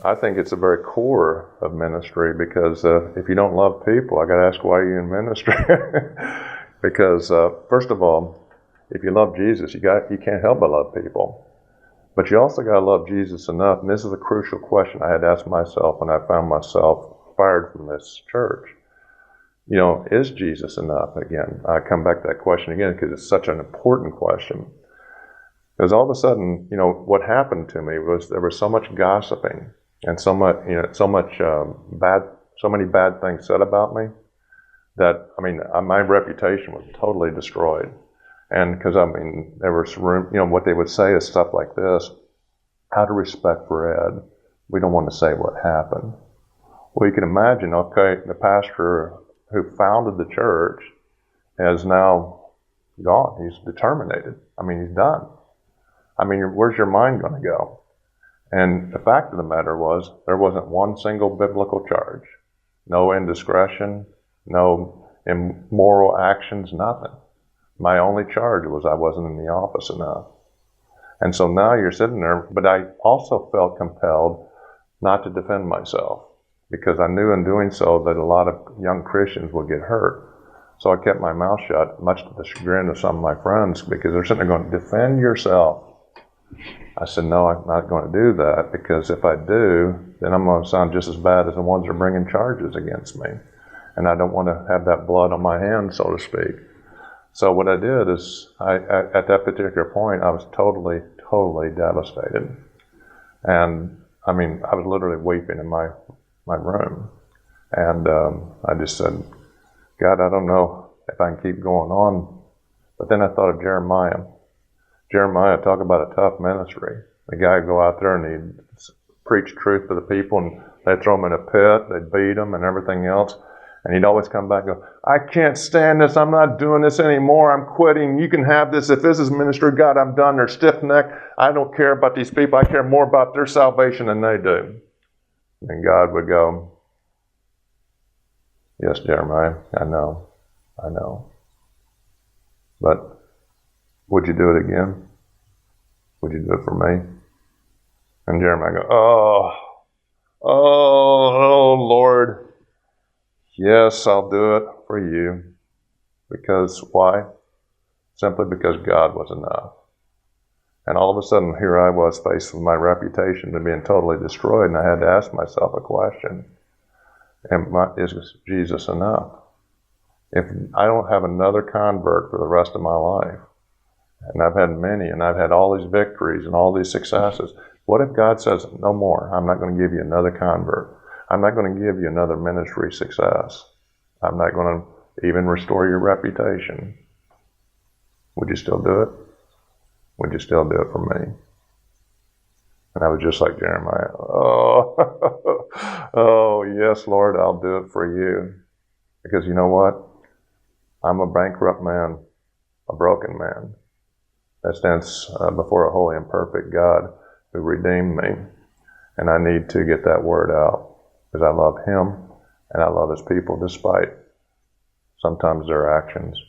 I think it's the very core of ministry, because if you don't love people, I got to ask, why are you in ministry? Because first of all, if you love Jesus, you can't help but love people. But you also got to love Jesus enough, and this is a crucial question I had to ask myself when I found myself fired from this church. You know, is Jesus enough? Again, I come back to that question again because it's such an important question. Because all of a sudden, you know, what happened to me was there was so much gossiping and so many bad things said about me that, I mean, my reputation was totally destroyed. And because, I mean, there was room, you know, what they would say is stuff like this: out of respect for Ed, we don't want to say what happened. Well, you can imagine, okay, the pastor who founded the church is now gone. He's terminated. I mean, he's done. I mean, where's your mind going to go? And the fact of the matter was, there wasn't one single biblical charge. No indiscretion, no immoral actions, nothing. My only charge was I wasn't in the office enough. And so now you're sitting there, but I also felt compelled not to defend myself, because I knew in doing so that a lot of young Christians would get hurt. So I kept my mouth shut, much to the chagrin of some of my friends, because they're sitting there going, defend yourself. I said, no, I'm not going to do that, because if I do, then I'm going to sound just as bad as the ones that are bringing charges against me. And I don't want to have that blood on my hands, so to speak. So what I did is, at that particular point, I was totally devastated. And I mean, I was literally weeping in my room. And I just said, God, I don't know if I can keep going on. But then I thought of Jeremiah. Jeremiah, talk about a tough ministry. The guy would go out there and he'd preach truth to the people, and they'd throw him in a pit, they'd beat him and everything else. And he'd always come back and go, I can't stand this, I'm not doing this anymore, I'm quitting, you can have this. If this is ministry, God, I'm done. They're stiff-necked. I don't care about these people. I care more about their salvation than they do. And God would go, yes, Jeremiah, I know. But would you do it again? Would you do it for me? And Jeremiah go, oh, Lord, yes, I'll do it for you. Because why? Simply because God was enough. And all of a sudden, here I was faced with my reputation to being totally destroyed, and I had to ask myself a question. Is Jesus enough? If I don't have another convert for the rest of my life, and I've had many, and I've had all these victories and all these successes, what if God says, no more, I'm not going to give you another convert. I'm not going to give you another ministry success. I'm not going to even restore your reputation. Would you still do it? Would you still do it for me? And I was just like Jeremiah. Oh, yes, Lord, I'll do it for you. Because you know what? I'm a bankrupt man, a broken man that stands before a holy and perfect God who redeemed me. And I need to get that word out, because I love Him and I love His people, despite sometimes their actions.